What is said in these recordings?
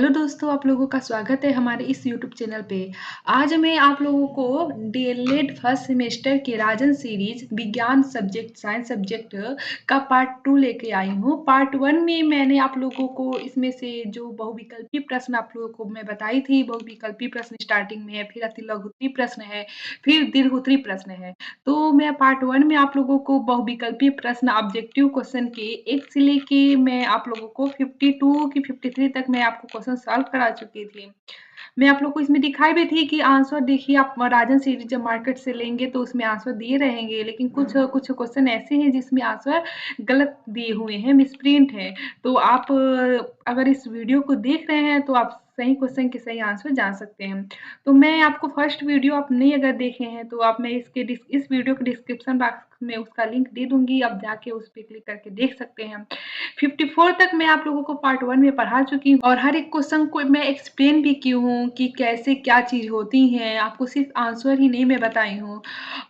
Hello दोस्तों, आप लोगों का स्वागत है हमारे इस यूट्यूब चैनल पे। आज मैं आप लोगों को डीएलएड फर्स्ट सेमेस्टर के राजन सीरीज विज्ञान सब्जेक्ट साइंस सब्जेक्ट का पार्ट 2 लेके आई हूँ। पार्ट 1 में मैंने आप लोगों को इसमें से जो बहुविकल्पी प्रश्न आप लोगों को मैं बताई थी, बहुविकल्पी प्रश्न स्टार्टिंग में है, फिर अतिलघुत्तरी प्रश्न है, फिर दीर्घोत्तरी प्रश्न है। तो मैं पार्ट 1 में आप लोगों को बहुविकल्पी प्रश्न ऑब्जेक्टिव क्वेश्चन के 1 से लेके मैं आप लोगों को 52 की 53 तक मैं आपको क्वेश्चन सॉल्व करा चुकी थी। मैं आप लोग को इसमें दिखाई भी थी कि आंसर देखिए, आप राजन सीरीज जब मार्केट से लेंगे तो उसमें आंसर दिए रहेंगे, लेकिन कुछ कुछ क्वेश्चन ऐसे हैं जिसमें आंसर गलत दिए हुए हैं, मिसप्रिंट है। तो आप अगर इस वीडियो को देख रहे हैं तो आप सही क्वेश्चन के सही आंसर जान सकते हैं। तो मैं आपको फर्स्ट वीडियो आप नहीं अगर देखे हैं तो आप मैं इस वीडियो के डिस्क्रिप्शन बॉक्स में उसका लिंक दे दूंगी, आप जाके उस पर क्लिक करके देख सकते हैं। 54 तक मैं आप लोगों को पार्ट 1 में पढ़ा चुकी हूँ और हर एक क्वेश्चन को मैं एक्सप्लेन भी की हूँ कि कैसे क्या चीज़ होती हैं, आपको सिर्फ आंसर ही नहीं मैं बताई हूँ।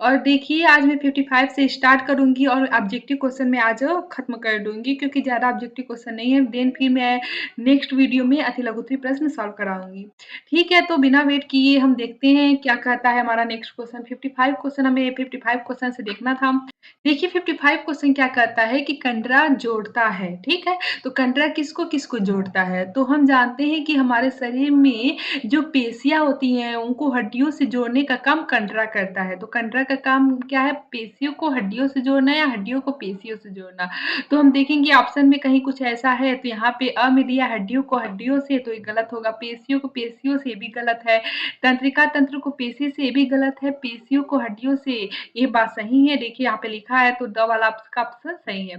और देखिए, आज मैं 55 से स्टार्ट करूँगी और ऑब्जेक्टिव क्वेश्चन मैं आज खत्म कर दूँगी, क्योंकि ज़्यादा ऑब्जेक्टिव क्वेश्चन नहीं है। देन फिर मैं नेक्स्ट वीडियो में अतिलघुत्तरी प्रश्न सॉल्व कराऊँगी। ठीक है, तो बिना वेट किए हम देखते हैं क्या कहता है हमारा नेक्स्ट क्वेश्चन। 55 क्वेश्चन हमें 55 क्वेश्चन से देखना था। देखिए 55 क्वेश्चन क्या कहता है कि कंडरा जोड़ता है, ठीक है? तो कंडरा किसको-किसको जोड़ता है? तो हम जानते हैं कि हमारे शरीर में जो पेशियाँ होती हैं, उनको हड्डियों से जोड़ने का काम कंडरा करता है। तो कंडरा का काम क्या है? पेशियों को हड्डियों से जोड़ना या हड्डियों को पेशियों से जोड़ना। तो हम देखेंगे ऑप्शन में कहीं कुछ ऐसा है, तो यहाँ पे अ में दिया हड्डियों को हड्डियों से, तो ये गलत होगा। पेशियों को पेशियों से, ये भी गलत है। तंत्रिका तंत्र को पेशी से, ये भी गलत है। पेशियों को हड्डियों से, ये बात सही है। देखिए यहाँ पे लिखा है, तो ड वाला आपका ऑप्शन सही है।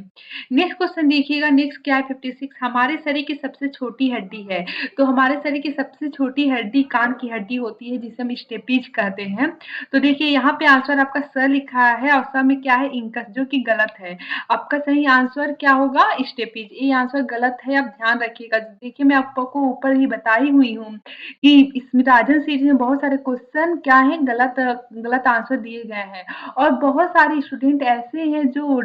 नेक्स्ट क्वेश्चन देखिएगा, नेक्स्ट क्या है 56। हमारे शरीर की सबसे छोटी हड्डी है। तो हमारे शरीर की सबसे छोटी हड्डी कान की हड्डी होती है, जिसे हम स्टेपीज कहते हैं। तो देखिए यहाँ पे आंसर आपका स लिखा है और स में क्या है? इंकस, जो कि गलत है। आपका सही आंसर क्या होगा? स्टेपीज। ये आंसर गलत है, आप ध्यान रखिएगा। देखिए मैं आपको ऊपर ही बताई हुई हूँ कि इसमें राजन सीरीज में बहुत सारे क्वेश्चन क्या है, गलत गलत आंसर दिए गए हैं। और बहुत सारे स्टूडेंट ऐसे हैं जो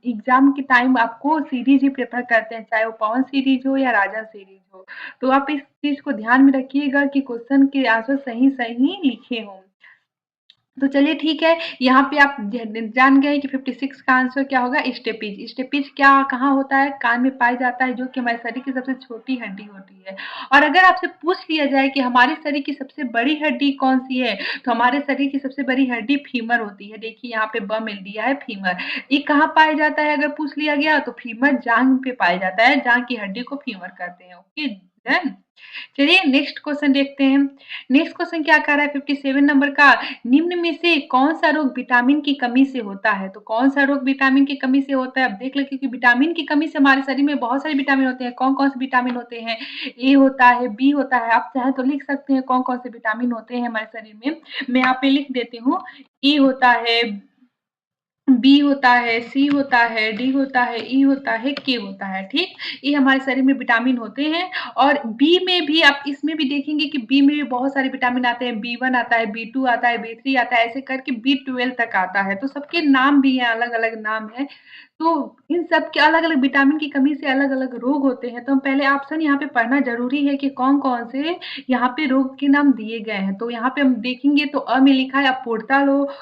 एग्जाम के टाइम आपको सीरीज ही प्रेफर करते हैं, चाहे वो पवन सीरीज हो या राजा सीरीज हो। तो आप इस चीज को ध्यान में रखिएगा कि क्वेश्चन के आंसर सही सही लिखे हों। तो चलिए ठीक है, यहाँ पे आप जान गए कि 56 का आंसर क्या होगा? स्टेपीज। स्टेपीज क्या कहाँ होता है? कान में पाया जाता है, जो कि हमारे शरीर की सबसे छोटी हड्डी होती है। और अगर आपसे पूछ लिया जाए कि हमारे शरीर की सबसे बड़ी हड्डी कौन सी है, तो हमारे शरीर की सबसे बड़ी हड्डी फीमर होती है। देखिए यहाँ पे ब मिल दिया है, फीमर। ये कहाँ पाया जाता है अगर पूछ लिया गया, तो फीमर जांघ पे पाया जाता है, जांघ की हड्डी को फीमर कहते हैं। Okay done. चलिए नेक्स्ट क्वेश्चन देखते हैं। नेक्स्ट क्वेश्चन क्या कह रहा है 57 नंबर का? निम्न में से कौन सा रोग विटामिन की कमी से होता है? तो कौन सा रोग विटामिन की कमी से होता है? अब देख लें, क्योंकि विटामिन की कमी से हमारे शरीर में बहुत सारे विटामिन होते हैं। कौन-कौन से विटामिन होते हैं? ए होता है, बी होता है। आप चाहें तो लिख सकते हैं कौन-कौन से विटामिन होते हैं हमारे शरीर में। मैं यहाँ पे लिख देती हूँ। ई होता है, बी होता है, सी होता है, डी होता है, ई होता है, के होता है, ठीक? ये हमारे शरीर में विटामिन होते हैं। और बी में भी आप इसमें भी देखेंगे कि बी में भी बहुत सारे विटामिन आते हैं। बी1 आता है, बी2 आता है, बी3 आता है, ऐसे करके बी12 तक आता है। तो सबके नाम भी हैं, अलग-अलग नाम हैं। तो इन सब के अलग-अलग विटामिन की कमी से अलग-अलग रोग होते हैं। तो हम पहले ऑप्शन यहाँ पे पढ़ना ज़रूरी है कि कौन-कौन से यहाँ पे रोग के नाम दिए गए हैं। तो यहाँ पे हम देखेंगे तो अ में लिखा है अपूर्णता रोग,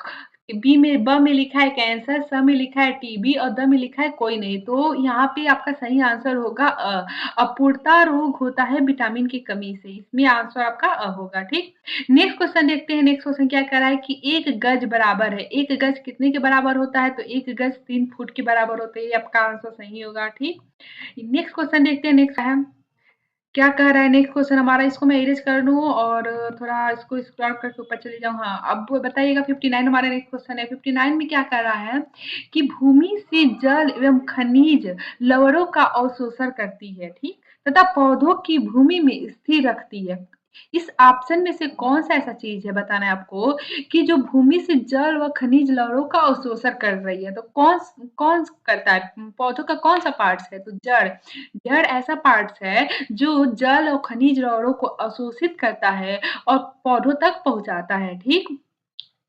बी में ब में लिखा है कैंसर, स में लिखा है टीबी और द में लिखा है कोई नहीं। तो यहाँ पे आपका सही आंसर होगा अ। अपूर्णता रोग होता है विटामिन की कमी से। इसमें आंसर आपका अ होगा, ठीक? नेक्स्ट क्वेश्चन देखते हैं। नेक्स्ट क्वेश्चन क्या कह रहा है कि 1 गज बराबर है। 1 गज कितने के बराबर होता है? तो 1 गज 3 फुट के बराबर होते हैं। ये आपका आंसर सही होगा, ठीक? नेक्स्ट क्वेश्चन देखते हैं। नेक्स्ट है क्या कह रहा है नेक्स्ट क्वेश्चन हमारा? इसको मैं इरेज़ कर दूँ और थोड़ा इसको स्क्रॉल करके ऊपर चली जाऊँ। हाँ, अब बताइएगा 59 हमारा नेक्स्ट क्वेश्चन है। 59 में क्या कह रहा है कि भूमि से जल एवं खनिज लवणों का अवशोषण करती है, ठीक? तथा पौधों की भूमि में स्थिर रखती है। इस ऑप्शन में से कौन-सा ऐसा चीज़ है, बताना है आपको, कि जो भूमि से जल व खनिज लवणों का अवशोषण कर रही है? तो कौन करता है? पौधों का कौन-सा पार्ट्स है? तो जड़। जड़ ऐसा पार्ट्स है जो जल और खनिज लवणों को अवशोषित करता है और पौधों तक पहुँचाता है, ठीक?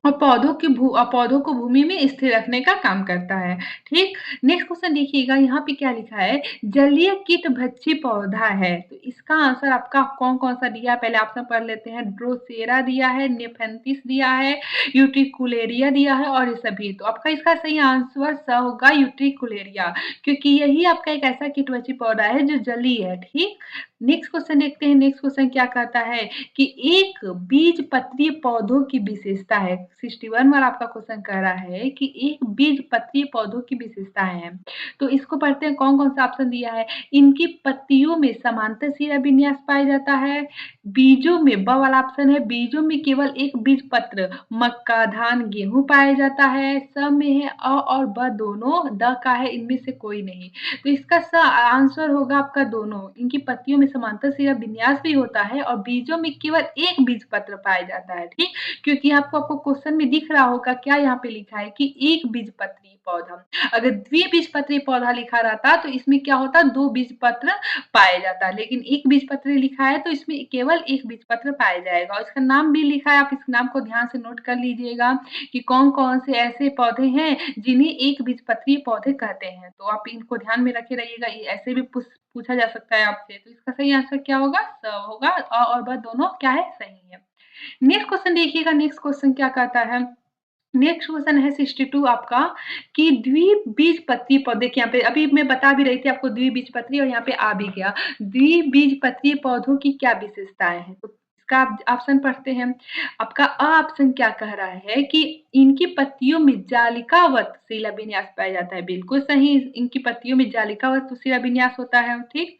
और पौधों को भूमि में स्थिर रखने का काम करता है, ठीक? नेक्स्ट क्वेश्चन देखिएगा यहाँ पे क्या लिखा है, जलीय कीटभक्षी पौधा है, तो इसका आंसर आपका कौन-कौन सा दिया है? पहले ऑप्शन पढ़ लेते हैं, ड्रोसेरा दिया है, नेफेंथिस दिया है, यूट्रिकुलेरिया दिया है और ये सभी। तो आपका इसका सही आंसर स होगा यूट्रिकुलेरिया, क्योंकि यही आपका एक ऐसा कीटभक्षी पौधा है जो जलीय है, ठीक? नेक्स्ट क्वेश्चन देखते हैं, नेक्स्ट क्वेश्चन क्या कहता है कि एक बीजपत्री पौधों की विशेषता है। 61 वाला आपका क्वेश्चन कह रहा है कि एक बीजपत्री पौधों की विशेषताएँ हैं। तो इसको पढ़ते हैं कौन-कौन सा ऑप्शन दिया है। इनकी पत्तियों में समांतर शिरा विन्यास पाया जाता है। बीजों में ब वाला ऑप्शन है, बीजों में केवल एक बीजपत्र मक्का, धान, गेहूँ पाया जाता है। स में है अ और ब दोनों, द का है इनमें से कोई नहीं। तो इसका आंसर होगा आपका दोनों। इनकी पत्तियों में समांतर शिरा विन्यास भी होता है और बीजों में केवल एक बीजपत्र पाया जाता है, ठीक? क्योंकि आपको क्वेश्चन में दिख रहा होगा क्या यहाँ पे लिखा है कि एक बीजपत्री पौधा। अगर द्विबीजपत्री पौधा लिखा रहता तो इसमें क्या होता 2 बीजपत्र पाया जाता, लेकिन एक बीजपत्री लिखा है तो इसमें केवल एक बीजपत्र पाया जाएगा और इसका नाम भी लिखा है, आप इस नाम को ध्यान से नोट कर लीजिएगा कि कौन-कौन से ऐसे पौधे हैं जिन्हें एक बीजपत्री पौधे कहते हैं। तो आप इनको ध्यान में रखे रहिएगा, ये ऐसे भी पूछा जा सकता है आपसे। तो इसका सही आंसर क्या होगा? स होगा, अ और ब दोनों क्या है? सही है। नेक्स्ट क्वेश्चन देखिएगा, नेक्स्ट क्वेश्चन क्या कहता है? नेक्स्ट क्वेश्चन है 62 आपका कि द्विबीजपत्री पौधे देखिए यहाँ पे अभी मैं बता भी रही थी आपको द्विबीजपत्री और यहाँ पे आ भी गया। द्विबीजपत्री पौधों की क्या विशेषताएँ हैं? तो इसका आप ऑप्शन पढ़ते हैं। आपका अ ऑप्शन क्या कह रहा है कि इनकी पत्तियों में जालिकावत शिलाविन्यास पाया जाता है। बिल्कुल सही, इनकी पत्तियों में जालिकावत शिलाविन्यास होता है, ठीक?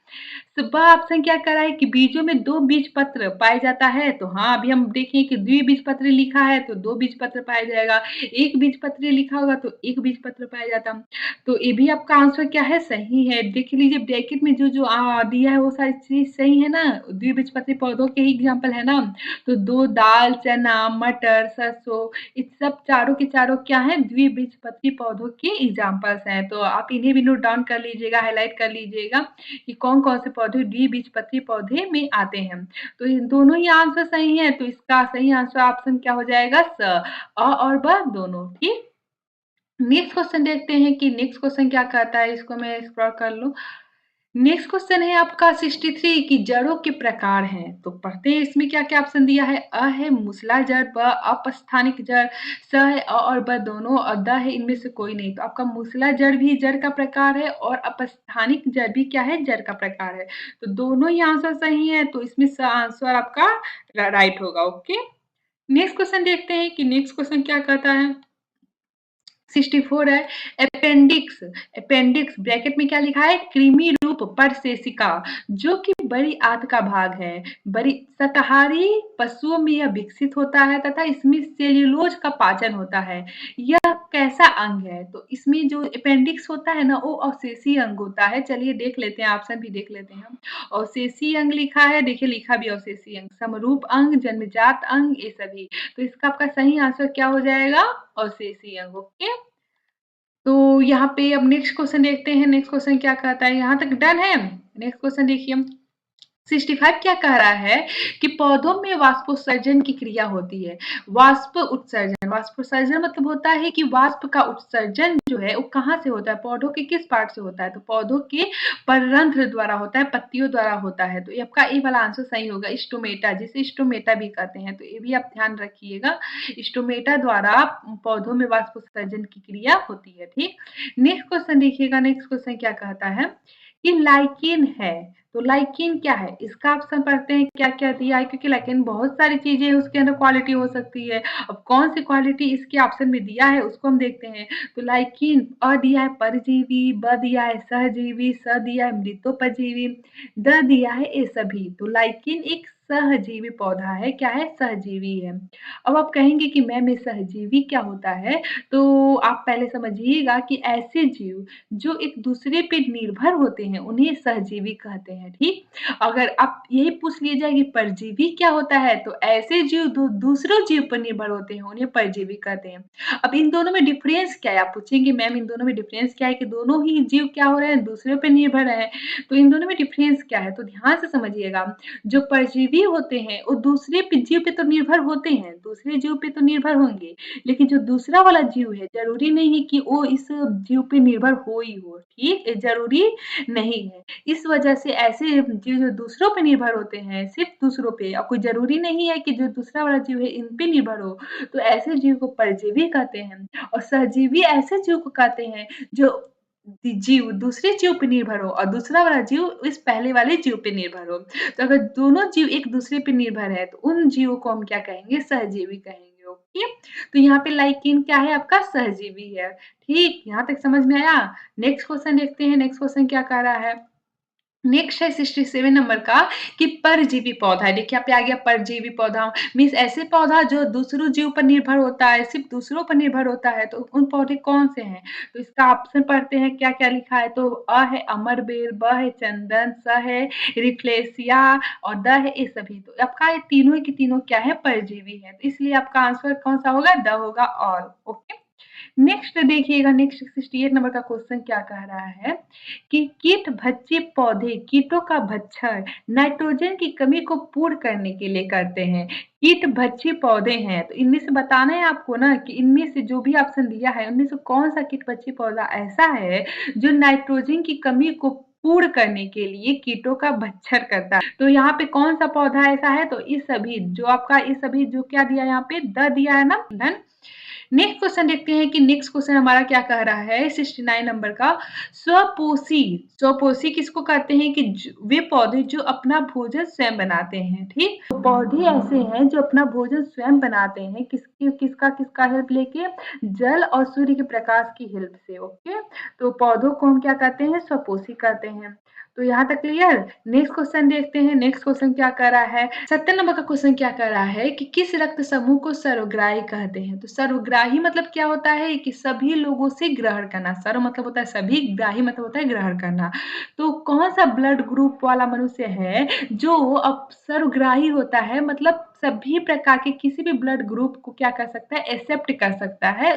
तो ब ऑप्शन क्या कह रहा है कि बीजों में 2 बीजपत्र पाया जाता है, तो हाँ, अभी हम देखें कि द्विबीजपत्री लिखा है तो 2 बीजपत्र पाया जाएगा, एक बीजपत्री लिखा होगा तो 1 बीजपत्र पाया जाता। तो ये भी आपका आंसर क्या है? सही है। देख लीजिए ब्रैकेट में जो-जो दिया है वो सारी चीज़ सही है ना? द्विबीजपत्री पौधों के ही एग्ज़ाम्पल है ना? तो 2 दाल, चना, मटर, सरसों ये सब चारों के चारों क्या हैं? द्विबीजपत्री पौधों के एग्ज़ाम्पल्स हैं। तो आप इन्हें भी नोट डाउन कर लीजिएगा, हाइलाइट कर लीजिएगा कि कौन-कौन से पौधे द्विबीजपत्री पौधे में आते हैं। तो ये दोनों ही आंसर सही हैं, तो इसका सही आंसर ऑप्शन क्या हो जाएगा? स। अ और ब दोनों, ठीक? नेक्स्ट क्वेश्चन देखते हैं कि नेक्स्ट क्वेश्चन क्या कहता है, इसको मैं स्क्रॉल कर लूँ। नेक्स्ट क्वेश्चन है आपका 63 की जड़ों के प्रकार हैं। तो पढ़ते हैं इसमें क्या-क्या ऑप्शन दिया है। अ है मूसला जड़, ब अपस्थानिक जड़, स है अ और ब दोनों और द है इनमें से कोई नहीं। तो आपका मूसला जड़ भी जड़ का प्रकार है और अपस्थानिक जड़ भी क्या है? जड़ का प्रकार है। तो दोनों ही आंसर सही है, तो इसमें आंसर आपका राइट होगा, ओके। नेक्स्ट क्वेश्चन देखते हैं कि नेक्स्ट क्वेश्चन क्या कहता है। 64 है अपेंडिक्स। अपेंडिक्स ब्रैकेट में क्या लिखा है? कृमि रूप परसेसिका जो कि बड़ी आंत का भाग है। बड़ी शाकाहारी पशुओं में यह विकसित होता है तथा इसमें सेल्यूलोज का पाचन होता है। यह कैसा अंग है? तो इसमें जो अपेंडिक्स होता है ना वो अवशेषीय अंग होता है। चलिए देख लेते हैं, ऑप्शन भी देख लेते हैं हम। अवशेषीय अंग लिखा है, देखिए लिखा भी अवशेषीय अंग, समरूप अंग, जन्मजात अंग ये सभी। तो इसका आपका सही आंसर क्या हो जाएगा? अवशेषीय अंग, ओके। तो यहाँ पे अब नेक्स्ट क्वेश्चन देखते हैं, नेक्स्ट क्वेश्चन क्या कहता है, यहाँ तक डन है? नेक्स्ट क्वेश्चन देखिए। 65 क्या कह रहा है कि पौधों में वाष्पोत्सर्जन की क्रिया होती है। वाष्पोत्सर्जन मतलब होता है कि वाष्प का उत्सर्जन जो है वो कहाँ से होता है? पौधों के किस पार्ट से होता है? तो पौधों के पररंध्र द्वारा होता है, पत्तियों द्वारा होता है। तो ये आपका ए वाला आंसर सही होगा, स्टोमेटा, जिसे स्टोमेटा भी कहते हैं। तो ये भी आप ध्यान रखिएगा, स्टोमेटा द्वारा पौधों में वाष्पोत्सर्जन की क्रिया होती है, ठीक? नेक्स्ट क्वेश्चन देखिएगा, नेक्स्ट क्वेश्चन क्या कहता है कि लाइकेन है। तो लाइकेन क्या है? इसका ऑप्शन पढ़ते हैं क्या-क्या दिया है, क्योंकि लाइकेन बहुत सारी चीज़ें उसके अंदर क्वालिटी हो सकती है। अब कौन सी क्वालिटी इसके ऑप्शन में दिया है उसको हम देखते हैं। तो लाइकेन अ दिया है परजीवी, ब दिया है सहजीवी, स दिया है मृतोपजीवी, द दिया है ये सभी। तो लाइकेन एक सहजीवी पौधा है, क्या है? सहजीवी है। अब आप कहेंगे कि मैम ये सहजीवी क्या होता है? तो आप पहले समझिएगा कि ऐसे जीव जो एक दूसरे पे निर्भर होते हैं उन्हें सहजीवी कहते हैं, ठीक? अगर आप यही पूछ लिया जाए कि परजीवी क्या होता है तो ऐसे जीव दूसरों जीव पर निर्भर होते हैं उन्हें परजीवी कहते हैं। अब इन दोनों में डिफरेंस क्या है? आप पूछेंगे मैम इन दोनों में डिफरेंस क्या है कि दोनों ही जीव क्या हो रहे हैं? दूसरे पे निर्भर हैं। तो इन दोनों में डिफरेंस क्या है? तो ध्यान से समझिएगा। जो परजीवी परजीवी होते हैं, वो दूसरे पे जीव पे तो निर्भर होते हैं, दूसरे जीव पे तो निर्भर होंगे, लेकिन जो दूसरा वाला जीव है, ज़रूरी नहीं है कि वो इस जीव पे निर्भर हो ही हो, ठीक? ज़रूरी नहीं है। इस वजह से ऐसे जीव जो दूसरों पे निर्भर होते हैं, सिर्फ़ दूसरों पे कोई ज़रूरी नहीं है कि जो दूसरा वाला जीव है, इन पे निर्भर हो, तो ऐसे जीव को परजीवी कहते हैं और सहजीवी ऐसे जीव को कहते हैं, जो जीव दूसरे जीव पे निर्भर हो और दूसरा वाला जीव इस पहले वाले जीव पे निर्भर हो। तो अगर दोनों जीव एक दूसरे पे निर्भर है, तो उन जीवों को हम क्या कहेंगे? सहजीवी कहेंगे, ओके? तो यहाँ पे लाइकेन क्या है आपका? सहजीवी है, ठीक? यहाँ तक समझ में आया? नेक्स्ट क्वेश्चन देखते हैं, नेक्स्ट क्वेश्चन क्या कह रहा है? नेक्स्ट है 67 नंबर का कि परजीवी पौधा। देखिए यहाँ पे आ गया परजीवी पौधा मीन्स ऐसे पौधा जो दूसरों जीव पर निर्भर होता है, सिर्फ दूसरों पर निर्भर होता है, तो उन पौधे कौन से हैं? तो इसका ऑप्शन पढ़ते हैं क्या-क्या लिखा है। तो अ है अमरबेल, ब है चंदन, स है रिफ्लेशिया और द है ये सभी। तो आपका ये तीनों के तीनों क्या है? परजीवी है। तो इसलिए आपका आंसर कौन-सा होगा? द होगा ऑल, ओके। नेक्स्ट देखिएगा नेक्स्ट 68 नंबर का क्वेश्चन क्या कह रहा है कि कीट भक्षी पौधे कीटों का भक्षण नाइट्रोजन की कमी को पूर्ण करने के लिए करते हैं। कीट भक्षी पौधे हैं तो इनमें से बताना है आपको ना कि इनमें से जो भी ऑप्शन दिया है उनमें से कौन सा कीट भक्षी पौधा ऐसा है जो नाइट्रोजन की कमी को पूर्ण करने के लिए कीटों का भक्षण करता है। तो यहाँ पे कौन सा पौधा ऐसा है? तो ये सभी जो आपका ये सभी जो क्या दिया है यहाँ पे द दिया है ना धन। नेक्स्ट क्वेश्चन देखते हैं कि नेक्स्ट क्वेश्चन हमारा क्या कह रहा है 69 नंबर का स्वपोषी स्वपोषी किसको कहते हैं कि वे पौधे जो अपना भोजन स्वयं बनाते हैं, ठीक? तो पौधे ऐसे हैं जो अपना भोजन स्वयं बनाते हैं किसका हेल्प लेके? जल और सूर्य के प्रकाश की हेल्प से, ओके। तो पौधों को हम क्या कहते हैं? स्वपोषी कहते हैं। तो यहाँ तक क्लियर? नेक्स्ट क्वेश्चन देखते हैं नेक्स्ट क्वेश्चन क्या कर रहा है 70 नंबर का क्वेश्चन क्या कर रहा है कि किस रक्त समूह को सर्वग्राही कहते हैं? तो सर्वग्राही मतलब क्या होता है कि सभी लोगों से ग्रहण करना। सर्व मतलब होता है सभी, ग्राही मतलब होता है ग्रहण करना। तो कौन सा ब्लड ग्रुप वाला मनुष्य है जो अब सर्वग्राही होता है मतलब सभी प्रकार के किसी भी ब्लड ग्रुप को क्या कर सकता है? एक्सेप्ट कर सकता है।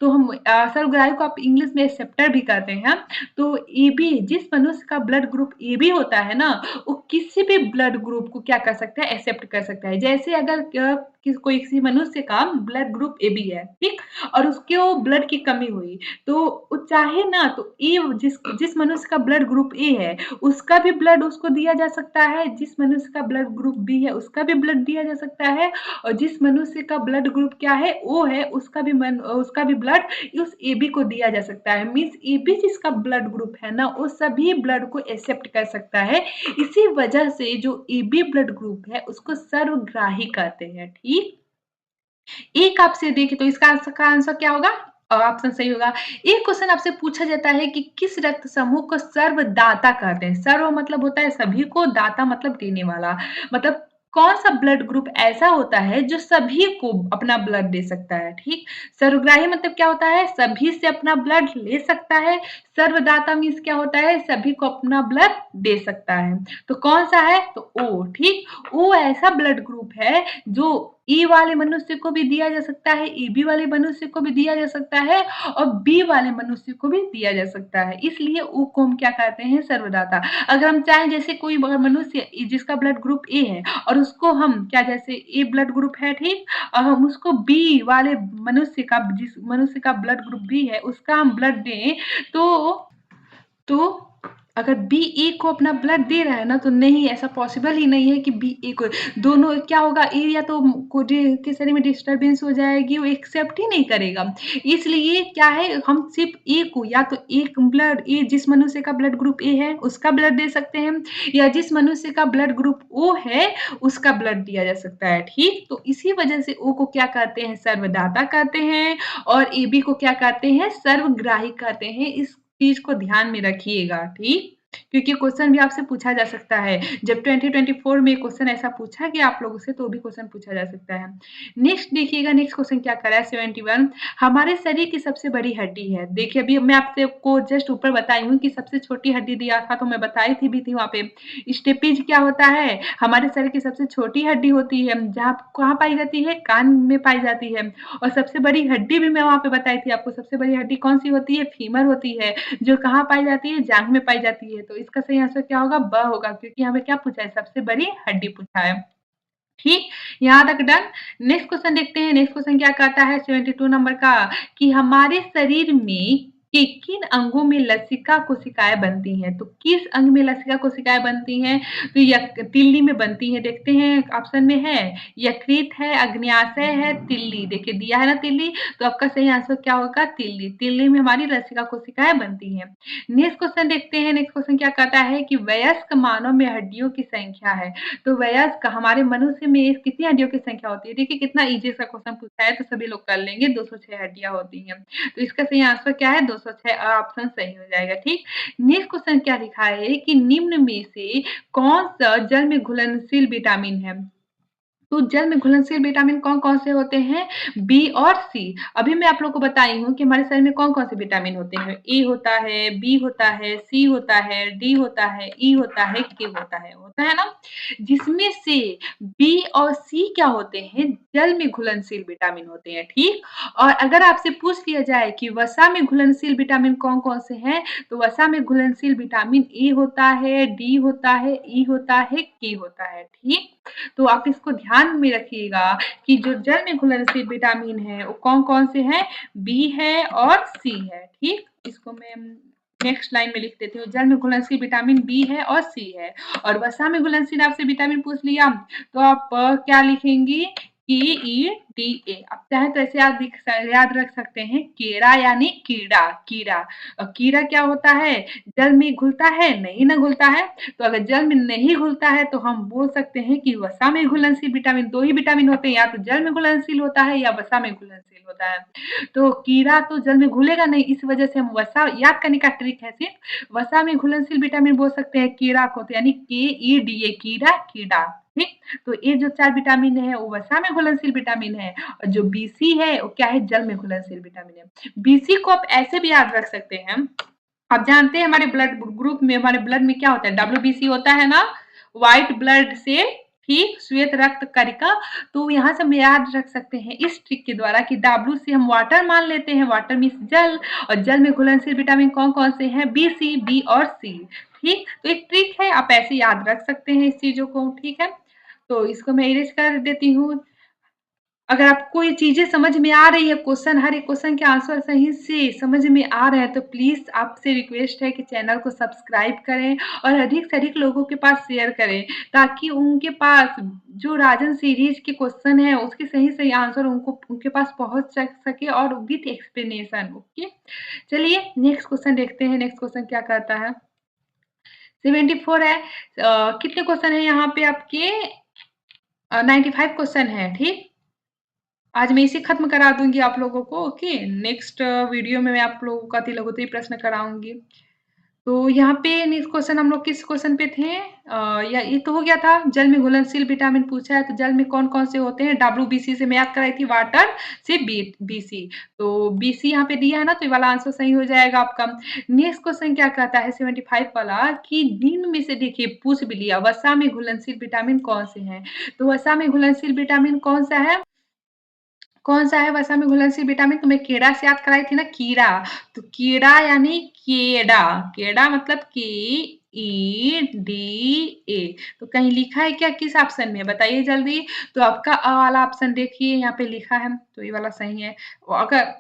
तो हम सर्वग्राही को आप इंग्लिश में एक्सेप्टर भी कहते हैं। तो एबी जिस मनुष्य का ब्लड ग्रुप एबी होता है ना, वो किसी भी ब्लड ग्रुप को क्या कर सकता है? एक्सेप्ट कर सकता है। जैसे अगर कोई किसी मनुष्य का ब्लड ग्रुप एबी है, ठीक? और उसके वो ब्लड की कमी हुई, तो वो चाहे ना तो ए जिस जिस मनुष्य का ब्लड ग्रुप ए है, उसका भी ब्लड उसको दिया जा सकता है, जिस मनुष्य का ब्लड ग्रुप बी है, उसका भी ब्लड दिया जा सकता है और जिस मनुष्य का ब्लड ग्रुप क्या है? ओ है, उसका भी ब्लड उस एबी को दिया जा सकता है। मीन्स एबी जिसका ब्लड ग्रुप है ना, वो सभी ब्लड को एक्सेप्ट कर सकता है। इसी वजह से जो एबी ब्लड ग्रुप है, उसको सर्वग्राही कहते हैं, ठीक? एक आपसे देखें तो इसका आंसर क्या होगा? ऑप्शन सही होगा। एक क्वेश्चन आपसे पूछा जाता है कि किस रक्त समूह को सर्वदाता कहते हैं? सर्व मतलब होता है सभी को, दाता मतलब देने वाला। मतलब कौन-सा ब्लड ग्रुप ऐसा होता है जो सभी को अपना ब्लड दे सकता है, ठीक? सर्वग्राही मतलब क्या होता है? सभी से अपना ब्लड ले सकता है। सर्वदाता मीन्स क्या होता है? सभी को अपना ब्लड दे सकता है। तो कौन-सा है? तो ओ, ठीक? ओ ऐसा ब्लड ग्रुप है जो ए वाले मनुष्य को भी दिया जा सकता है, एबी वाले मनुष्य को भी दिया जा सकता है और बी वाले मनुष्य को भी दिया जा सकता है। इसलिए ओ को हम क्या कहते हैं? सर्वदाता। अगर हम चाहें जैसे कोई मनुष्य जिसका ब्लड ग्रुप ए है और उसको हम क्या जैसे ए ब्लड ग्रुप है, ठीक? और हम उसको बी वाले मनुष्य का जिस मनुष्य का ब्लड ग्रुप बी है, उसका हम ब्लड दें तो अगर बी ए को अपना ब्लड दे रहा है ना, तो नहीं ऐसा पॉसिबल ही नहीं है कि बी ए को दोनों क्या होगा ए या तो को के शरीर में डिस्टर्बेंस हो जाएगी, वो एक्सेप्ट ही नहीं करेगा। इसलिए क्या है हम सिर्फ़ ए को या तो एक ब्लड ए जिस मनुष्य का ब्लड ग्रुप ए है, उसका ब्लड दे सकते हैं या जिस मनुष्य का ब्लड ग्रुप ओ है, उसका ब्लड दिया जा सकता है, ठीक? तो इसी वजह से ओ को क्या कहते हैं? सर्वदाता कहते हैं और एबी को क्या कहते हैं? सर्वग्राही कहते हैं। इस चीज़ को ध्यान में रखिएगा, ठीक? क्योंकि क्वेश्चन भी आपसे पूछा जा सकता है। जब 2024 में क्वेश्चन ऐसा पूछा गया आप लोगों से तो भी क्वेश्चन पूछा जा सकता है। नेक्स्ट देखिएगा नेक्स्ट क्वेश्चन क्या कर रहा है 71 हमारे शरीर की सबसे बड़ी हड्डी है। देखिए अभी मैं आपसे को जस्ट ऊपर बताई हूँ कि सबसे छोटी हड्डी दिया था तो मैं बताई थी वहाँ पे। स्टेपेज क्या होता है? हमारे शरीर की सबसे छोटी हड्डी होती है जहाँ कहाँ पाई जाती है? कान में पाई जाती है और सबसे बड़ी हड्डी भी मैं वहाँ पे बताई थी आपको सबसे बड़ी हड्डी कौन-सी होती है? फीमर होती है। जो कहाँ पाई जाती है? जाँघ में पाई जाती है। तो इसका सही आंसर क्या होगा? ब होगा क्योंकि यहाँ पे क्या पूछा है? सबसे बड़ी हड्डी पूछा है। ठीक, यहाँ तक डन। नेक्स्ट क्वेश्चन देखते हैं, नेक्स्ट क्वेश्चन क्या कहता है 72 नंबर का कि हमारे शरीर में के किन अंगों में लसिका कोशिकाएँ बनती हैं? तो किस अंग में लसिका कोशिकाएँ बनती हैं? तो यक तिल्ली में बनती हैं, देखते हैं ऑप्शन में है यकृत है, अग्न्याशय है, तिल्ली। देखिए दिया है ना तिल्ली, तो आपका सही आंसर क्या होगा? तिल्ली। तिल्ली में हमारी लसिका कोशिकाएँ बनती हैं। नेक्स्ट क्वेश्चन देखते हैं, नेक्स्ट क्वेश्चन क्या कहता है कि वयस्क मानव में हड्डियों की संख्या है। तो वयस्क हमारे मनुष्य में कितनी हड्डियों की संख्या होती है? देखिए कितना ईज़ी सा क्वेश्चन पूछा है तो सभी लोग कर लेंगे 206 हड्डियाँ होती हैं। तो इसका सही आंसर क्या है? 206 ऑप्शन सही हो जाएगा, ठीक? नेक्स्ट क्वेश्चन क्या लिखा है कि निम्न में से कौन-सा जल में घुलनशील विटामिन है? तो जल में घुलनशील विटामिन कौन-कौन से होते हैं? बी और सी। अभी मैं आप लोग को बताई हूँ कि हमारे शरीर में कौन-कौन से विटामिन होते हैं। ए होता है, बी होता है, सी होता है, डी होता है, ई होता है, के होता है ना? जिसमें से बी और सी क्या होते हैं? जल में घुलनशील विटामिन होते हैं, ठीक? और अगर आपसे पूछ लिया जाए कि वसा में घुलनशील विटामिन कौन-कौन से हैं? तो वसा में घुलनशील विटामिन ए होता है, डी होता है, ई होता है, के होता है, ठीक? तो आप इसको ध्यान में रखिएगा कि जो जल में घुलनशील विटामिन है वो कौन-कौन से हैं? बी है और सी है, ठीक? इसको मैं नेक्स्ट लाइन में लिख देती हूँ, जल में घुलनशील विटामिन बी है और सी है और वसा में घुलनशील आपसे विटामिन पूछ लिया, तो आप क्या लिखेंगी? KEDA। आप चाहें तो ऐसे याद रख सकते हैं, केड़ा यानी कीड़ा, कीड़ा। कीड़ा क्या होता है? जल में घुलता है? नहीं ना घुलता है। तो अगर जल में नहीं घुलता है तो हम बोल सकते हैं कि वसा में घुलनशील विटामिन 2 ही विटामिन होते हैं, या तो जल में घुलनशील होता है या वसा में घुलनशील होता है। तो कीड़ा तो जल में घुलेगा नहीं, इस वजह से हम वसा याद करने का ट्रिक है सिर्फ, वसा में घुलनशील विटामिन बोल सकते हैं कीड़ा को, तो यानी KEDA कीड़ा, कीड़ा, ठीक? तो ये जो 4 विटामिन है वो वसा में घुलनशील विटामिन है और जो BC है वो क्या है? जल में घुलनशील विटामिन है। BC को आप ऐसे भी याद रख सकते हैं, आप जानते हैं हमारे ब्लड ग्रुप में हमारे ब्लड में क्या होता है? WBC होता है ना? व्हाइट ब्लड से ठीक श्वेत रक्त कणिका। तो यहाँ से हम याद रख सकते हैं इस ट्रिक के द्वारा कि W से हम वाटर मान लेते हैं, वाटर मीन्स जल और जल में घुलनशील विटामिन कौन-कौन से हैं? BC, B और C, ठीक? तो एक ट्रिक है, आप ऐसे याद रख सकते हैं इस चीज़ों को, ठीक है? तो इसको मैं इरेज़ कर देती हूँ। अगर आपको ये चीज़ें समझ में आ रही है, क्वेश्चन हर एक क्वेश्चन के आंसर सही से समझ में आ रहे हैं, तो प्लीज़ आपसे रिक्वेस्ट है कि चैनल को सब्सक्राइब करें और अधिक से अधिक लोगों के पास शेयर करें, ताकि उनके पास जो राजन सीरीज़ के क्वेश्चन हैं, उसके सही-सही आंसर उनके पास पहुँच सके और विथ एक्सप्लेनेशन, ओके? चलिए नेक्स्ट क्वेश्चन देखते हैं, नेक्स्ट क्वेश्चन क्या कहता है? 74 है। कितने क्वेश्चन हैं यहाँ पे आपके? 95 क्वेश्चन हैं, ठीक? आज मैं इसे खत्म करा दूँगी आप लोगों को, ओके? नेक्स्ट वीडियो में मैं आप लोगों का तिलकुटी प्रश्न कराऊँगी। तो यहाँ पे नेक्स्ट क्वेश्चन हम लोग किस क्वेश्चन पे थे? या ये तो हो गया था, जल में घुलनशील विटामिन पूछा है, तो जल में कौन-कौन से होते हैं? WBC से मैं याद कराई थी, वाटर से BC। तो BC यहाँ पे दिया है ना, तो ये वाला आंसर सही हो जाएगा आपका। नेक्स्ट क्वेश्चन क्या कहता है 75 वाला कि निम्न में से देखिए पूछ भी लिया, वसा में घुलनशील विटामिन कौन से हैं? तो वसा में घुलनशील विटामिन कौन-सा है? कौन-सा है वसा में घुलनशील विटामिन? तो मैं केड़ा से याद कराई थी ना, कीड़ा। तो कीड़ा यानी केड़ा, केड़ा मतलब KEDA। तो कहीं लिखा है क्या? किस ऑप्शन में? बताइए जल्दी। तो आपका अ वाला ऑप्शन देखिए यहाँ पे लिखा है, तो ये वाला सही है। अगर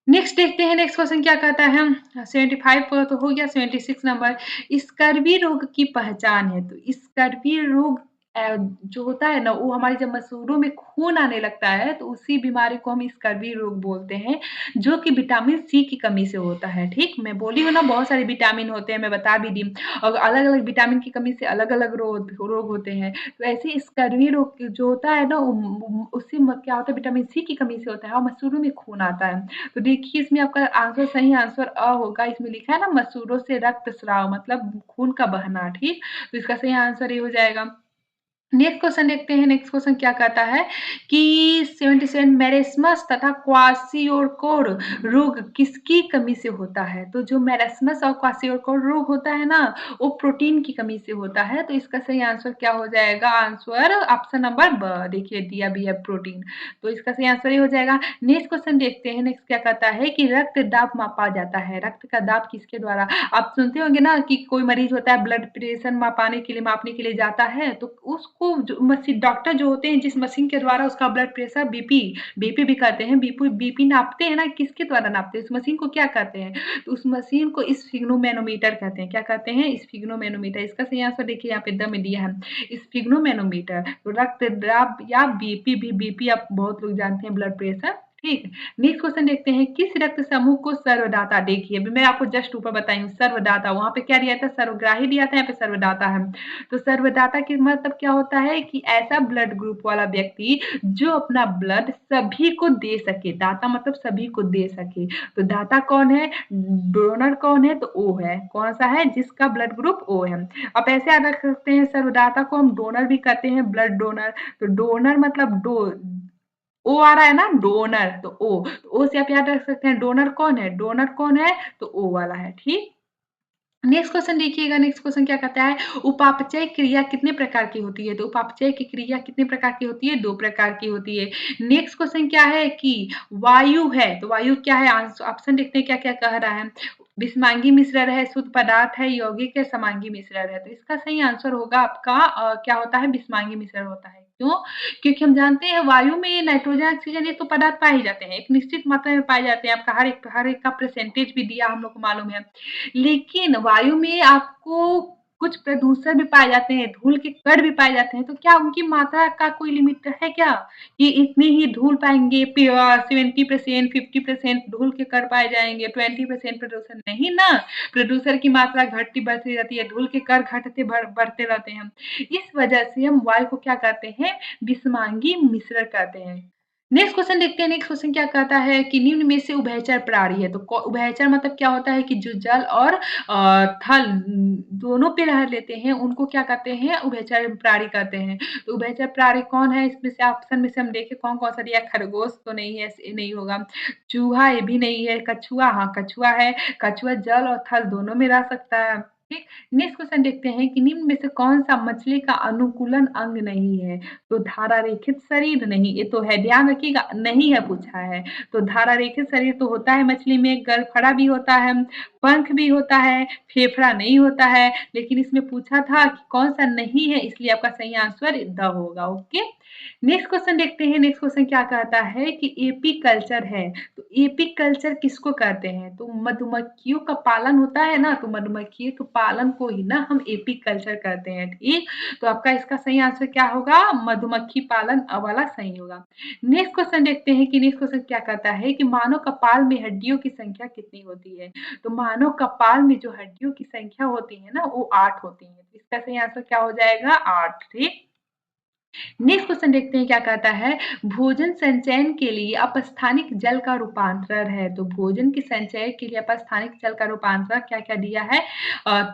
नेक्स्ट देखते हैं, नेक्स्ट क्वेश्चन क्या कहता है? 75 तो हो गया, 76 नंबर, स्कर्वी रोग की पहचान है। तो स्कर्वी रोग जो होता है ना, वो हमारे जब मसूड़ों में खून आने लगता है, तो उसी बीमारी को हम स्कर्वी रोग बोलते हैं, जो कि विटामिन सी की कमी से होता है, ठीक? मैं बोली हूँ ना बहुत सारे विटामिन होते हैं, मैं बता भी दी और अलग-अलग विटामिन की कमी से अलग-अलग रोग होते हैं। तो ऐसे स्कर्वी रोग जो होता है ना, उससे क्या होता है, विटामिन सी की कमी से होता है और मसूड़ों में खून आता है। तो देखिए इसमें आपका आंसर सही आंसर अ होगा, इसमें लिखा है ना मसूड़ों से रक्त स्राव मतलब खून का बहना, ठीक? तो इसका सही आंसर ये हो जाएगा। नेक्स्ट क्वेश्चन देखते हैं, नेक्स्ट क्वेश्चन क्या कहता है कि 77 मेरेस्मस तथा क्वासियोरकोर रोग किसकी कमी से होता है? तो जो मेरेस्मस और क्वासियोरकोर रोग होता है ना, वो प्रोटीन की कमी से होता है, तो इसका सही आंसर क्या हो जाएगा? आंसर ऑप्शन नंबर ब, देखिए दिया भी है प्रोटीन, तो इसका सही आंसर ये हो जाएगा। नेक्स्ट क्वेश्चन देखते हैं, नेक्स्ट क्या कहता है कि रक्त दाब मापा जाता है, रक्त का दाब किसके द्वारा? आप सुनते होंगे ना कि कोई मरीज होता है ब्लड प्रेशर मापने के लिए जाता है, तो उसको उसको जो मशीन डॉक्टर जो होते हैं जिस मशीन के द्वारा उसका ब्लड प्रेशर बीपी भी कहते हैं, बीपी नापते हैं ना, किसके द्वारा नापते हैं? उस मशीन को क्या कहते हैं? तो उस मशीन को स्फिग्नोमैनोमीटर कहते हैं। क्या कहते हैं? स्फिग्नोमैनोमीटर। इसका सही आंसर देखिए यहाँ पे द में दिया है, स्फिग्नोमैनोमीटर। तो रक्तदाब या बीपी आप बहुत लोग जानते हैं, ब्लड प्रेशर, ठीक। नेक्स्ट क्वेश्चन देखते हैं, किस रक्त समूह को सर्वदाता, देखिए अभी मैं आपको जस्ट ऊपर बताई हूँ सर्वदाता, वहां पे क्या दिया था? सर्वग्राही दिया था, यहाँ पे सर्वदाता है। तो सर्वदाता की मतलब क्या होता है कि ऐसा ब्लड ग्रुप वाला व्यक्ति जो अपना ब्लड सभी को दे सके, दाता मतलब सभी को दे सके। तो दाता कौन है? डोनर कौन है? तो ओ है। कौन सा है? जिसका ब्लड ग्रुप ओ है। आप ऐसे याद रख सकते हैं, सर्वदाता को हम डोनर भी कहते हैं, ब्लड डोनर। तो डोनर मतलब ओ आ रहा है ना, डोनर, तो ओ से आप याद रख सकते हैं डोनर कौन है? डोनर कौन है? तो ओ वाला है, ठीक। नेक्स्ट क्वेश्चन देखिएगा, नेक्स्ट क्वेश्चन क्या कहता है, उपापचय क्रिया कितने प्रकार की होती है? तो उपापचय की क्रिया कितने प्रकार की होती है? 2 प्रकार की होती है। नेक्स्ट क्वेश्चन क्या है कि वायु है, तो वायु क्या है? ऑप्शन देखते हैं क्या क्या कह रहा है। विषमांगी मिश्रण है, शुद्ध पदार्थ है, यौगिक है, समांगी मिश्रण है। तो इसका सही आंसर होगा आपका क्या होता है? विषमांगी मिश्रण होता है। क्यों? क्योंकि हम जानते हैं वायु में नाइट्रोजन, ऑक्सीजन ये तो पदार्थ पाए ही जाते हैं, एक निश्चित मात्रा में पाए जाते हैं। आपका हर एक का परसेंटेज भी दिया हम लोग को मालूम है। लेकिन वायु में आपको कुछ प्रदूषण भी पाए जाते हैं, धूल के कण भी पाए जाते हैं, तो क्या उनकी मात्रा का कोई लिमिट है क्या? कि इतनी ही धूल पाएँगे, 70% 50% धूल के कण पाए जाएँगे, 20% प्रदूषण, नहीं ना। प्रदूषण की मात्रा घटती बढ़ती रहती है, धूल के कण घटते बढ़ते रहते हैं। इस वजह से हम वायु को क्या कहते हैं? विषमांगी मिश्रण कहते हैं। नेक्स्ट क्वेश्चन देखते हैं, नेक्स्ट क्वेश्चन क्या कहता है कि निम्न में से उभयचर प्राणी है। तो उभयचर मतलब क्या होता है कि जो जल और थल दोनों पे रह लेते हैं, उनको क्या कहते हैं? उभयचर प्राणी कहते हैं। तो उभयचर प्राणी कौन है? इसमें से ऑप्शन में से हम देखें कौन कौन सा दिया है। खरगोश तो नहीं है, ये नहीं होगा। चूहा ये भी नहीं है। कछुआ, हाँ कछुआ है। कछुआ जल और थल दोनों में रह सकता है, ठीक। नेक्स्ट क्वेश्चन देखते हैं कि निम्न में से कौन सा मछली का अनुकूलन अंग नहीं है? तो धारा रेखित शरीर नहीं, ये तो है, ध्यान रखिएगा, नहीं है पूछा है। तो धारा रेखित शरीर तो होता है मछली में, गलफड़ा भी होता है, पंख भी होता है, फेफड़ा नहीं होता है, लेकिन इसमें पूछा था कि कौन सा नहीं है, इसलिए आपका सही आंसर द होगा, ओके। नेक्स्ट क्वेश्चन देखते हैं, नेक्स्ट क्वेश्चन क्या कहता है कि एपी कल्चर है। तो एपी कल्चर किसको कहते हैं? तो मधुमक्खियों का पालन होता है ना, तो मधुमक्खियों के पालन को ही ना हम एपी कल्चर कहते हैं, ठीक। तो आपका इसका सही आंसर क्या होगा? मधुमक्खी पालन वाला सही होगा। नेक्स्ट क्वेश्चन देखते हैं कि नेक्स्ट क्वेश्चन क्या कहता है कि मानव कपाल में हड्डियों की संख्या कितनी होती है? तो मानव कपाल में जो हड्डियों की संख्या होती है ना, वो 8 होती है। तो इसका सही आंसर क्या हो जाएगा? 8, ठीक। नेक्स्ट क्वेश्चन देखते हैं क्या कहता है, भोजन संचयन के लिए अपस्थानिक जल का रूपांतरण है। तो भोजन के संचय के लिए अपस्थानिक जल का रूपांतरण क्या क्या दिया है?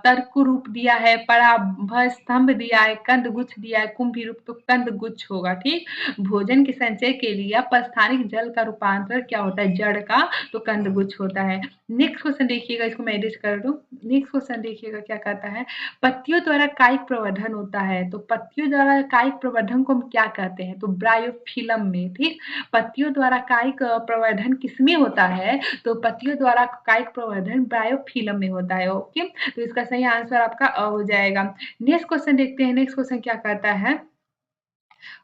तर्क रूप दिया है, पराभ स्तंभ दिया है, कंद गुच्छ दिया है, कुंभी रूप, तो कंद गुच्छ होगा, ठीक। भोजन के संचय के लिए अपस्थानिक जल का रूपांतरण क्या होता है? जड़ का, तो कंद गुच्छ होता है। नेक्स्ट क्वेश्चन देखिएगा, इसको मैं एडिट कर दूं। नेक्स्ट क्वेश्चन देखिएगा क्या कहता है, पत्तियों द्वारा कायिक प्रवर्धन होता है। तो पत्तियों द्वारा कायिक प्रवर्धन को हम क्या कहते हैं? तो ब्रायोफिलम में, ठीक। पत्तियों द्वारा कायिक प्रवर्धन किसमें होता है? तो पत्तियों द्वारा कायिक प्रवर्धन ब्रायोफिलम में होता है, ओके। तो इसका सही आंसर आपका अ हो जाएगा। नेक्स्ट क्वेश्चन देखते हैं, नेक्स्ट क्वेश्चन क्या कहता है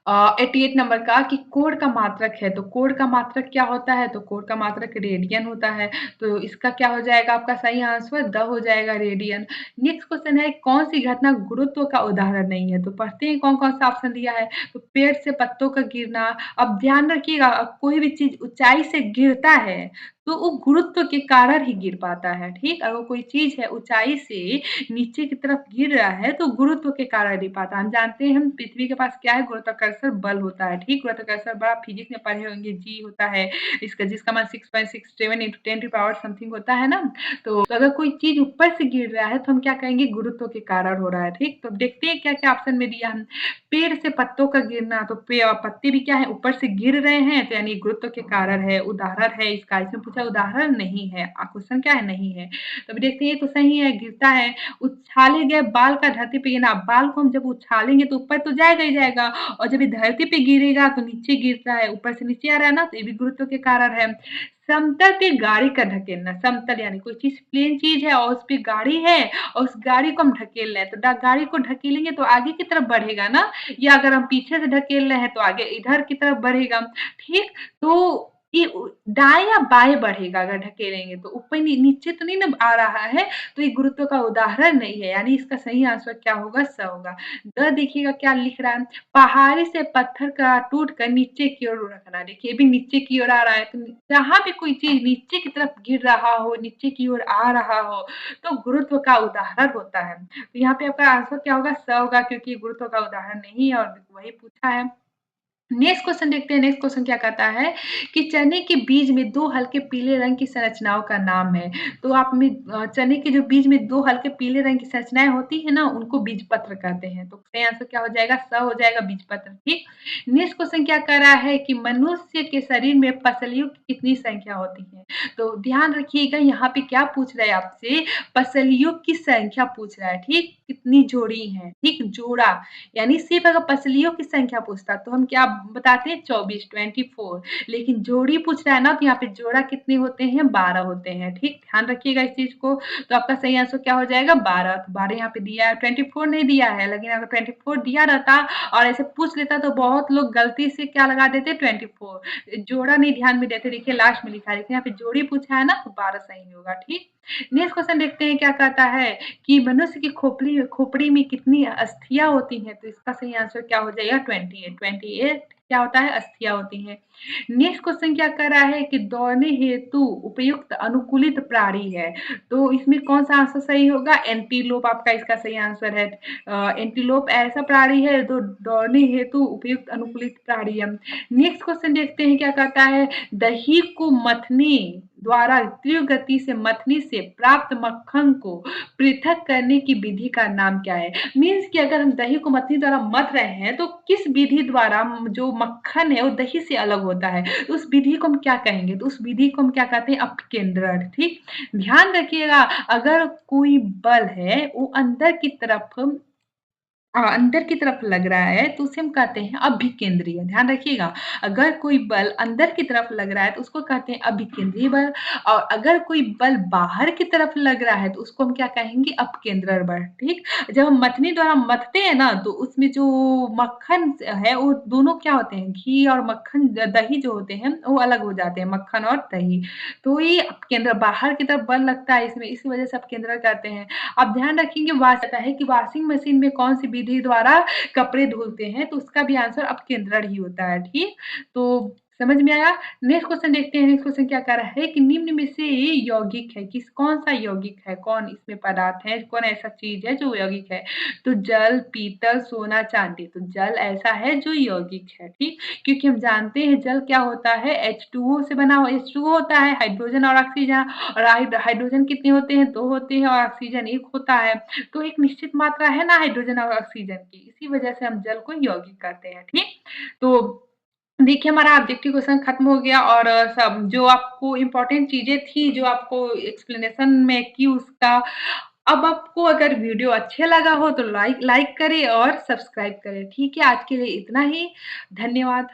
88 नंबर का कि कोण का मात्रक है। तो कोण का मात्रक क्या होता है? तो कोण का मात्रक रेडियन होता है। तो इसका क्या हो जाएगा? आपका सही आंसर द हो जाएगा, रेडियन। नेक्स्ट क्वेश्चन है, कौन सी घटना गुरुत्व का उदाहरण नहीं है? तो पढ़ते हैं कौन कौन सा ऑप्शन दिया है। तो पेड़ से पत्तों का गिरना। अब ध्यान रखिएगा, कोई भी चीज ऊंचाई से गिरता है तो वो गुरुत्व के कारण ही गिर पाता है, ठीक। अगर कोई चीज है ऊंचाई से नीचे की तरफ गिर रहा है तो गुरुत्व के कारण नहीं पाता। हम जानते हैं हम पृथ्वी के पास क्या है? गुरुत्वाकर्षण बल होता है, ठीक। गुरुत्वाकर्षण बल आप फिजिक्स में पढ़े होंगे, जी होता है इसका, जिसका मान 6.67 इंटू 10 टू पावर समथिंग होता है ना। तो अगर कोई चीज ऊपर से गिर रहा है तो हम क्या कहेंगे? गुरुत्व के कारण हो रहा है, ठीक। तो देखते हैं क्या क्या ऑप्शन में दिया हम। पेड़ से पत्तों का गिरना, तो पत्ते भी क्या है? ऊपर से गिर रहे हैं, तो यानी गुरुत्व के कारण है। उदाहरण है इसका, इसमें पूछा उदाहरण नहीं है, क्वेश्चन क्या है? नहीं है। तो अभी देखते हैं, ये तो सही है, गिरता है। उछाले गए बाल का धरती पे गिरना, बाल को हम जब उछालेंगे तो ऊपर तो जाएगा ही जाएगा, और जब ये धरती पे गिरेगा तो नीचे गिरता है, ऊपर से नीचे आ रहा है ना, तो ये भी गुरुत्व के कारण है। समतल पे गाड़ी का ढकेलना, समतल यानी कोई चीज़ प्लेन चीज़ है और उसपे गाड़ी है और उस गाड़ी को हम ढकेल रहे हैं, तो ड गाड़ी को ढकेलेंगे तो आगे की तरफ बढ़ेगा ना, या अगर हम पीछे से ढकेल रहे हैं तो आगे इधर की तरफ बढ़ेगा, ठीक? तो ये दाएँ या बाएँ बढ़ेगा अगर ढकेलेंगे तो, ऊपर नीचे तो नहीं ना आ रहा है, तो ये गुरुत्व का उदाहरण नहीं है, यानी इसका सही आंसर क्या होगा? स होगा। द देखिएगा क्या लिख रहा है, पहाड़ी से पत्थर का टूट कर नीचे की ओर रखना। देखिए, ये भी नीचे की ओर आ रहा है, तो जहाँ भी कोई चीज़ नीचे की तरफ गिर रहा हो, नीचे की ओर आ रहा हो, तो गुरुत्व का उदाहरण होता है। तो यहाँ पे आपका आंसर क्या होगा? स होगा, क्योंकि गुरुत्व का उदाहरण नहीं है और वही पूछा है। नेक्स्ट क्वेश्चन देखते हैं, नेक्स्ट क्वेश्चन क्या कहता है कि चने के बीज में 2 हल्के पीले रंग की संरचनाओं का नाम है। तो आप में चने के जो बीज में 2 हल्के पीले रंग की संरचनाएँ होती हैं ना, उनको बीजपत्र कहते हैं। तो सही आंसर क्या हो जाएगा? स हो जाएगा, बीजपत्र, ठीक। नेक्स्ट क्वेश्चन क्या कह रहा है कि मनुष्य के शरीर में पसलियों की कितनी संख्या होती है? तो ध्यान रखिएगा, यहाँ पे क्या पूछ रहा है आपसे, पसलियों की संख्या पूछ रहा है, ठीक? कितनी जोड़ी हैं, ठीक? जोड़ा, यानी सिर्फ अगर पसलियों की संख्या पूछता तो हम क्या बताते हैं, 24, 24, लेकिन जोड़ी पूछ रहा है ना, तो यहाँ पे जोड़ा कितने होते हैं, 12 होते हैं, ठीक। ध्यान रखिएगा इस चीज को। तो आपका सही आंसर क्या हो जाएगा, 12। तो 12 यहाँ पे दिया है, 24 नहीं दिया है, लेकिन अगर 24 दिया रहता और ऐसे पूछ लेता तो बहुत लोग गलती से क्या लगा देते, 24, जोड़ा नहीं ध्यान में देते। देखिए लास्ट में लिखा है, लेकिन यहाँ पे जोड़ी पूछा है ना, तो 12 सही होगा, ठीक। नेक्स्ट क्वेश्चन देखते हैं क्या कहता है कि मनुष्य की खोपड़ी में कितनी अस्थियाँ होती हैं? तो इसका सही आंसर क्या हो जाएगा, 28, 28 क्या होता है, अस्थियाँ होती हैं। नेक्स्ट क्वेश्चन क्या कर रहा है कि दौड़ने हेतु उपयुक्त अनुकूलित प्राणी है, तो इसमें कौन-सा आंसर सही होगा? एंटीलोप आपका इसका सही आंसर है। एंटीलोप ऐसा प्राणी है जो दौड़ने हेतु उपयुक्त अनुकूलित प्राणी है। नेक्स्ट क्वेश्चन देखते हैं क्या कहता है, दही को मथने द्वारा तीव्र गति से मथने से प्राप्त मक्खन को पृथक करने की विधि का नाम क्या है? मीन्स कि अगर हम दही को मथनी द्वारा मथ रहे हैं, तो किस विधि द्वारा जो मक्खन है वो दही से अलग होता है, तो उस विधि को हम क्या कहेंगे? तो उस विधि को हम क्या कहते हैं, अपकेंद्रण, ठीक। ध्यान रखिएगा, अगर कोई बल है वो अंदर की तरफ अंदर की तरफ लग रहा है तो उसे हम कहते हैं अभिकेंद्रीय। ध्यान रखिएगा, अगर कोई बल अंदर की तरफ लग रहा है तो उसको कहते हैं अभिकेंद्रीय बल, और अगर कोई बल बाहर की तरफ लग रहा है तो उसको हम क्या कहेंगे, अपकेंद्रण बल, ठीक। जब हम मथनी द्वारा मथते हैं ना, तो उसमें जो मक्खन है वो दोनों क्या होते हैं, घी और मक्खन दही जो होते हैं वो अलग हो जाते हैं, मक्खन और दही। तो ये अपकेंद्र, बाहर की तरफ बल लगता है इसमें, इसी वजह से अपकेंद्रण कहते हैं। आप ध्यान रखेंगे, आता है कि वॉशिंग मशीन में कौन सी विधि द्वारा कपड़े धुलते हैं, तो उसका भी आंसर अपकेंद्रण ही होता है, ठीक। तो समझ में आया। नेक्स्ट क्वेश्चन देखते हैं, नेक्स्ट क्वेश्चन क्या कह रहा है कि निम्न में से यौगिक है, किस कौन सा यौगिक है, कौन इसमें पदार्थ है, कौन ऐसा चीज है जो यौगिक है? तो जल, पीतल, सोना, चांदी। तो जल ऐसा है जो यौगिक है, ठीक, क्योंकि हम जानते हैं जल क्या होता है, H2O से बना हुआ, H2O होता है, हाइड्रोजन और ऑक्सीजन, और हाइड्रोजन कितने होते हैं, 2 होते हैं, और ऑक्सीजन 1 होता है। तो एक निश्चित मात्रा है ना हाइड्रोजन और ऑक्सीजन की, इसी वजह से हम जल को यौगिक कहते हैं, ठीक। तो देखिए हमारा ऑब्जेक्टिव क्वेश्चन खत्म हो गया, और सब जो आपको इम्पोर्टेंट चीजें थी जो आपको एक्सप्लेनेशन में की उसका, अब आपको अगर वीडियो अच्छे लगा हो तो लाइक लाइक करें और सब्सक्राइब करें, ठीक है। आज के लिए इतना ही, धन्यवाद।